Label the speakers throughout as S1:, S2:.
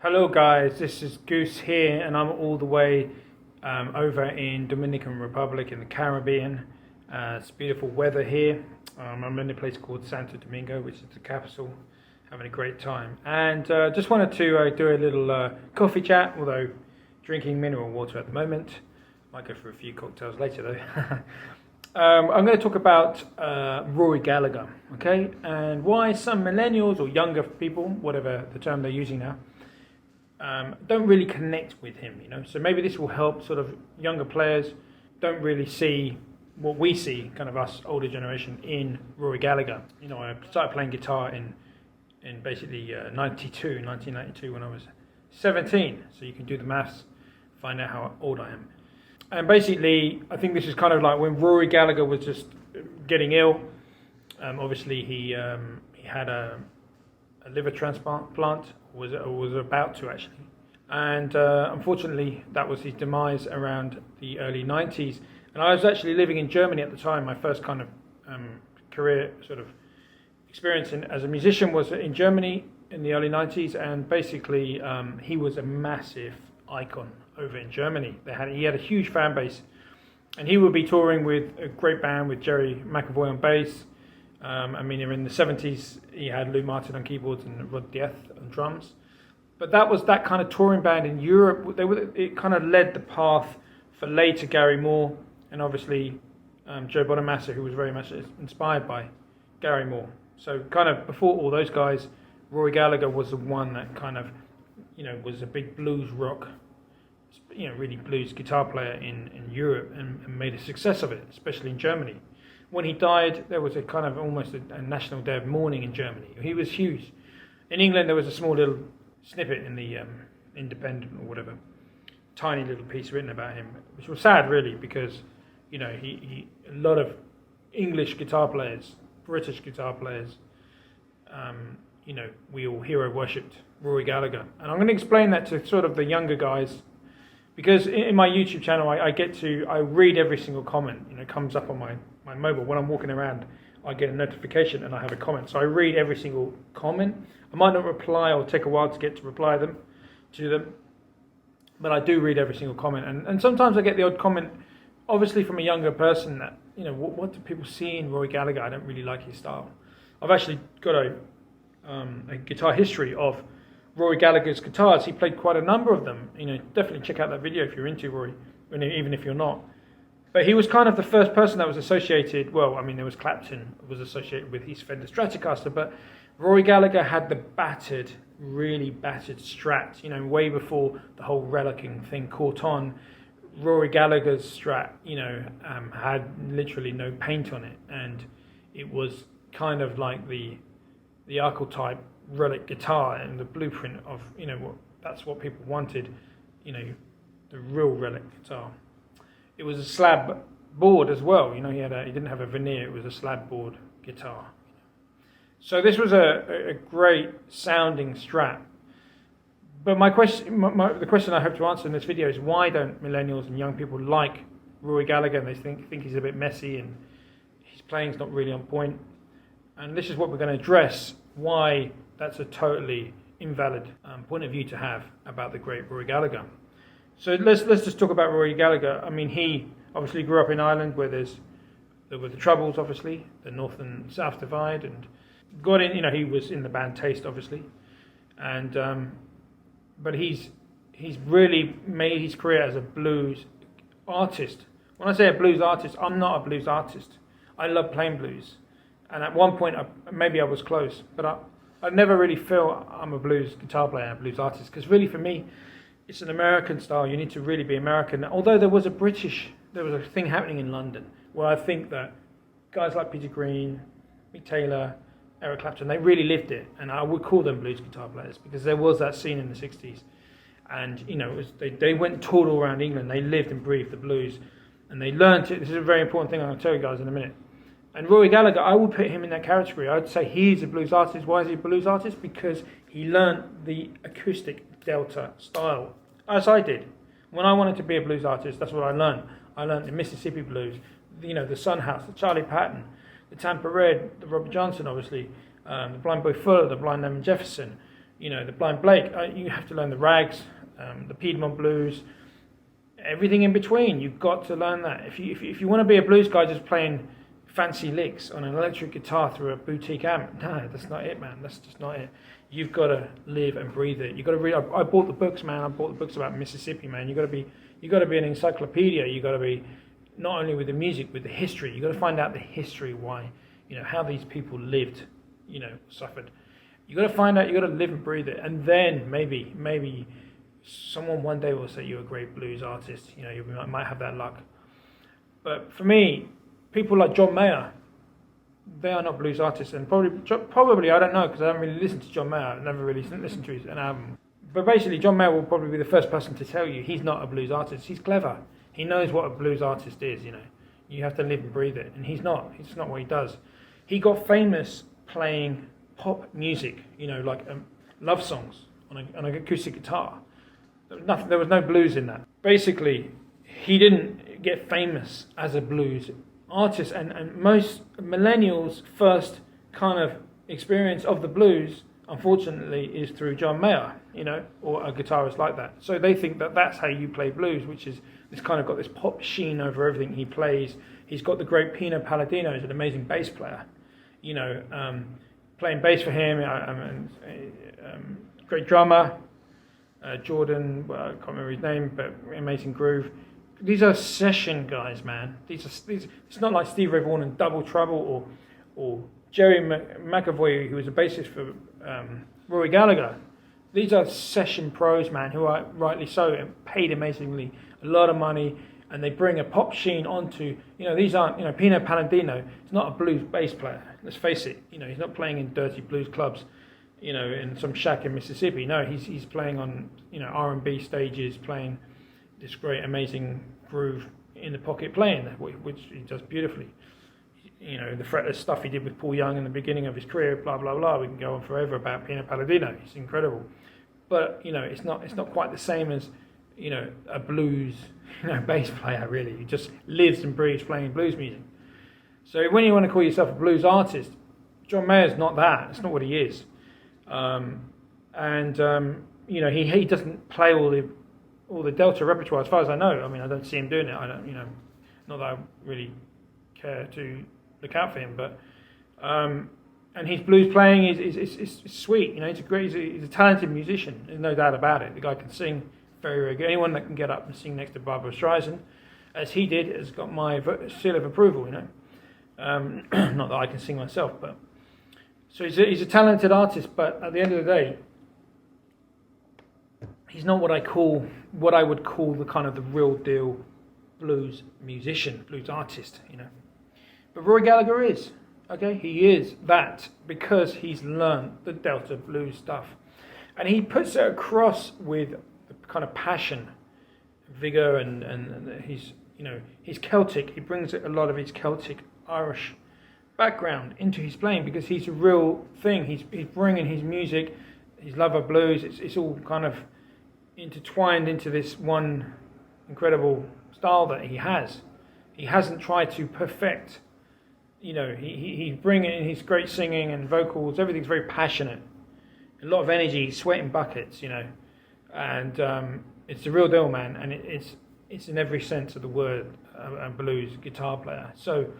S1: Hello guys, this is Goose here and I'm all the way over in Dominican Republic in the Caribbean. It's beautiful weather here. I'm in a place called Santo Domingo, which is the capital, having a great time. And just wanted to do a little coffee chat, although drinking mineral water at the moment. Might go for a few cocktails later though. I'm going to talk about Rory Gallagher, okay? And why some millennials or younger people, whatever the term they're using now, don't really connect with him, So maybe this will help sort of younger players don't really see what we see, kind of us older generation, in Rory Gallagher. I started playing guitar in basically 1992 when I was 17. So you can do the maths, find out how old I am. And basically, I think this is kind of like when Rory Gallagher was just getting ill. Obviously, he had a liver transplant, was about to actually, and unfortunately that was his demise around the early 90s. And I was actually living in Germany at the time. My first kind of career sort of experience as a musician was in Germany in the early 90s, and basically he was a massive icon over in Germany. He had a huge fan base, and he would be touring with a great band with Jerry McAvoy on bass. In the 70s, he had Lou Martin on keyboards and Rod Dieth on drums. But that was that kind of touring band in Europe. It kind of led the path for later Gary Moore and obviously Joe Bonamassa, who was very much inspired by Gary Moore. So kind of before all those guys, Rory Gallagher was the one that kind of, was a big blues rock, really blues guitar player in Europe and made a success of it, especially in Germany. When he died, there was a kind of almost a national day of mourning in Germany. He was huge. In England, there was a small little snippet in the Independent or whatever, tiny little piece written about him, which was sad really, because a lot of English guitar players, British guitar players, we all hero worshipped Rory Gallagher. And I'm going to explain that to sort of the younger guys, because in my YouTube channel, I read every single comment. It comes up on my mobile when I'm walking around. I get a notification and I have a comment, so I read every single comment. I might not reply or take a while to get to reply to them, but I do read every single comment. And sometimes I get the odd comment, obviously from a younger person, that what do people see in Rory Gallagher? I don't really like his style. I've actually got a guitar history of Rory Gallagher's guitars. He played quite a number of them. Definitely check out that video if you're into Rory, even if you're not. But he was kind of the first person that was associated. Well, there was Clapton was associated with his Fender Stratocaster, but Rory Gallagher had the really battered Strat. Way before the whole relicking thing caught on. Rory Gallagher's Strat, had literally no paint on it, and it was kind of like the archetype relic guitar and the blueprint of that's what people wanted, the real relic guitar. It was a slab board as well, he didn't have a veneer, it was a slab board guitar. So this was a great sounding Strat. But the question I hope to answer in this video is, why don't millennials and young people like Rory Gallagher? And they think he's a bit messy and his playing's not really on point. And this is what we're going to address, why that's a totally invalid point of view to have about the great Rory Gallagher. So let's just talk about Rory Gallagher. He obviously grew up in Ireland, where there were the Troubles, obviously, the North and South Divide, and got in. He was in the band Taste, obviously, and but he's really made his career as a blues artist. When I say a blues artist, I'm not a blues artist. I love playing blues, and at one point maybe I was close, but I never really feel I'm a blues guitar player, a blues artist, because really for me, it's an American style. You need to really be American. Although there was a thing happening in London where I think that guys like Peter Green, Mick Taylor, Eric Clapton, they really lived it, and I would call them blues guitar players, because there was that scene in the 60s, and they went and toured all around England. They lived and breathed the blues, and they learned it. This is a very important thing I'm going to tell you guys in a minute. And Rory Gallagher, I would put him in that category. I'd say he's a blues artist. Why is he a blues artist? Because he learned the acoustic Delta style, as I did. When I wanted to be a blues artist, that's what I learned. I learned the Mississippi blues, the Sun House, the Charlie Patton, the Tampa Red, the Robert Johnson, obviously, the Blind Boy Fuller, the Blind Lemon Jefferson, the Blind Blake. You have to learn the rags, the Piedmont blues, everything in between. You've got to learn that. If you want to be a blues guy just playing fancy licks on an electric guitar through a boutique amp, no, that's not it, man. That's just not it. You've got to live and breathe it. You've got to read. I bought the books, man. I bought the books about Mississippi, man. You've got to be an encyclopedia. You've got to be not only with the music, with the history. You've got to find out the history, why, how these people lived, suffered. You've got to find out. You've got to live and breathe it, and then maybe someone one day will say you're a great blues artist. You might have that luck. But for me, people like John Mayer, they are not blues artists, and probably I don't know, because I haven't really listened to John Mayer. I've never really listened to an album. But basically, John Mayer will probably be the first person to tell you he's not a blues artist. He's clever. He knows what a blues artist is. You have to live and breathe it, and he's not. It's not what he does. He got famous playing pop music, like love songs on an acoustic guitar. There was no blues in that. Basically, he didn't get famous as a blues artist, and most millennials' first kind of experience of the blues, unfortunately, is through John Mayer, or a guitarist like that. So they think that that's how you play blues, which is it's kind of got this pop sheen over everything he plays. He's got the great Pino Palladino, who's an amazing bass player, playing bass for him, great drummer, Jordan, I can't remember his name, but amazing groove. These are session guys, man. It's not like Steve Ray Vaughan and Double Trouble or Jerry McAvoy, who was a bassist for Rory Gallagher. These are session pros, man, who are rightly so and paid amazingly a lot of money, and they bring a pop sheen onto. These aren't. Pino Palladino is not a blues bass player. Let's face it. He's not playing in dirty blues clubs. In some shack in Mississippi. No, he's playing on R&B stages, playing this great, amazing groove in the pocket playing, which he does beautifully. The fretless stuff he did with Paul Young in the beginning of his career, blah blah blah. We can go on forever about Pino Palladino. He's incredible, but it's not quite the same as a blues bass player. Really, he just lives and breathes playing blues music. So when you want to call yourself a blues artist, John Mayer's not that. It's not what he is. He doesn't play all the Delta repertoire, as far as I know. I mean, I don't see him doing it. I don't, not that I really care to look out for him, but and his blues playing is sweet. He's a talented musician. There's no doubt about it. The guy can sing very, very good. Anyone that can get up and sing next to Barbra Streisand, as he did, has got my seal of approval. Not that I can sing myself, but. So he's a talented artist, but at the end of the day, he's not what I would call the kind of the real deal blues musician, blues artist, But Rory Gallagher is, okay? He is that because he's learned the Delta blues stuff. And he puts it across with the kind of passion, vigor, and he's Celtic. He brings a lot of his Celtic, Irish background into his playing because he's a real thing. He's bringing his music, his love of blues. It's all kind of intertwined into this one incredible style that he has. He hasn't tried to perfect. He's bringing in his great singing and vocals. Everything's very passionate, a lot of energy, sweating buckets. And it's the real deal, man. And it's in every sense of the word a blues guitar player. So.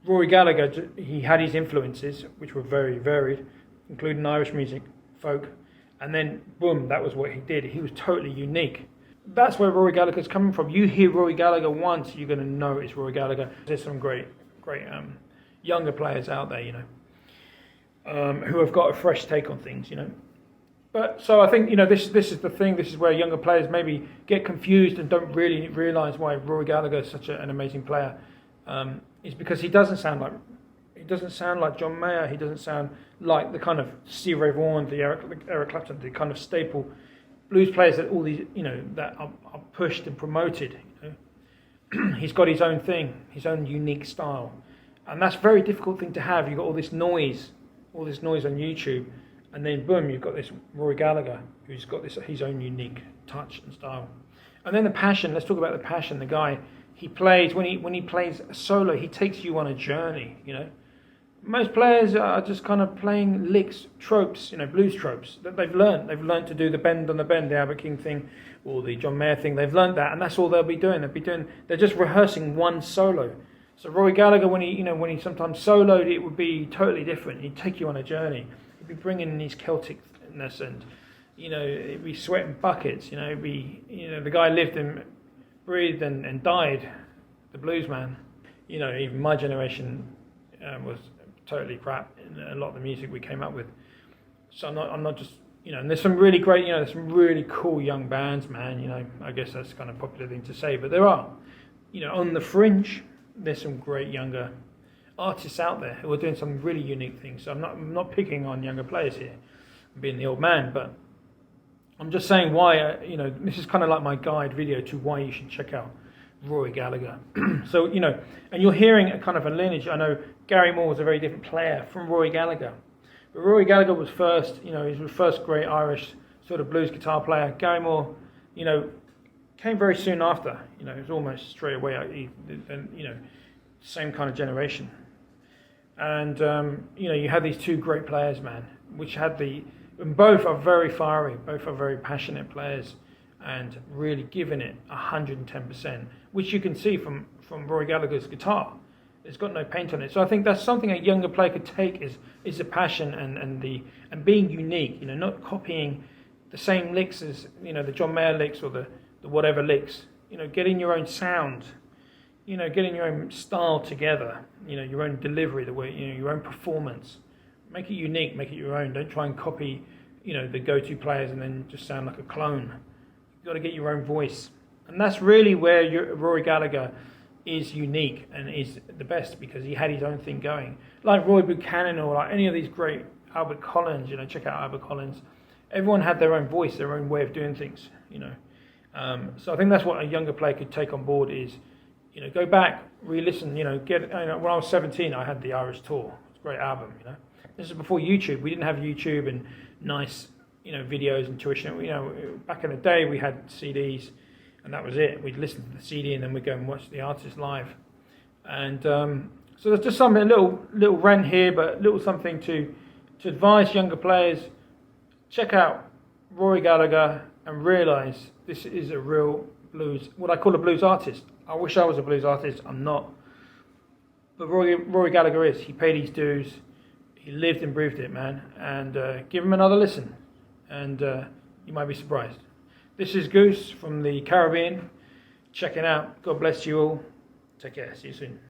S1: Rory Gallagher, he had his influences, which were very varied, including Irish music, folk, and then, boom, that was what he did. He was totally unique. That's where Rory Gallagher's coming from. You hear Rory Gallagher once, you're going to know it's Rory Gallagher. There's some great younger players out there, who have got a fresh take on things, But so I think, this is the thing. This is where younger players maybe get confused and don't really realise why Rory Gallagher is such an amazing player. Is because he doesn't sound like John Mayer. He doesn't sound like the kind of Steve Ray Vaughan, the Eric Clapton, the kind of staple blues players that all these that are pushed and promoted. He's got his own thing, his own unique style, and that's a very difficult thing to have. You've got all this noise on YouTube, and then boom, you've got this Rory Gallagher who's got his own unique touch and style, and then the passion. Let's talk about the passion. The guy. He plays when he plays a solo. He takes you on a journey, Most players are just kind of playing licks, tropes, blues tropes that they've learned. They've learned to do the bend on the bend, the Albert King thing, or the John Mayer thing. They've learned that, and that's all they'll be doing. They're just rehearsing one solo. So Rory Gallagher, when he sometimes soloed, it would be totally different. He'd take you on a journey. He'd be bringing in his Celticness, and it'd be sweating buckets. It'd be the guy lived and breathed and died, the blues man. Even my generation was totally crap in a lot of the music we came up with. So I'm not just, and there's some really great, there's some really cool young bands, man. I guess that's kind of a popular thing to say, but there are, on the fringe, there's some great younger artists out there who are doing some really unique things. So I'm not picking on younger players here, being the old man, but I'm just saying why, this is kind of like my guide video to why you should check out Rory Gallagher. So, and you're hearing a kind of a lineage. I know Gary Moore was a very different player from Rory Gallagher. But Rory Gallagher was first, he was the first great Irish sort of blues guitar player. Gary Moore, came very soon after. It was almost straight away, same kind of generation. And, you had these two great players, man, which had and both are very fiery, both are very passionate players, and really giving it 110%, which you can see from Rory Gallagher's guitar. It's got no paint on it. So I think that's something a younger player could take is the passion and being unique, not copying the same licks as, the John Mayer licks or the whatever licks, getting your own sound, getting your own style together, your own delivery, the way, your own performance. Make it unique, make it your own. Don't try and copy, the go-to players and then just sound like a clone. You've got to get your own voice. And that's really where Rory Gallagher is unique and is the best, because he had his own thing going. Like Roy Buchanan or like any of these great Albert Collins, check out Albert Collins. Everyone had their own voice, their own way of doing things, So I think that's what a younger player could take on board is, go back, re-listen, when I was 17, I had the Irish Tour. It's a great album, This is before YouTube. We didn't have YouTube and nice, videos and tuition. Back in the day, we had CDs, and that was it. We'd listen to the CD, and then we'd go and watch the artist live. And so there's just something, a little rant here, but a little something to advise younger players. Check out Rory Gallagher and realise this is a real blues, what I call a blues artist. I wish I was a blues artist. I'm not. But Rory Gallagher is. He paid his dues. He lived and breathed it, man. And give him another listen, and you might be surprised. This is Goose from the Caribbean. Checking out. God bless you all. Take care. See you soon.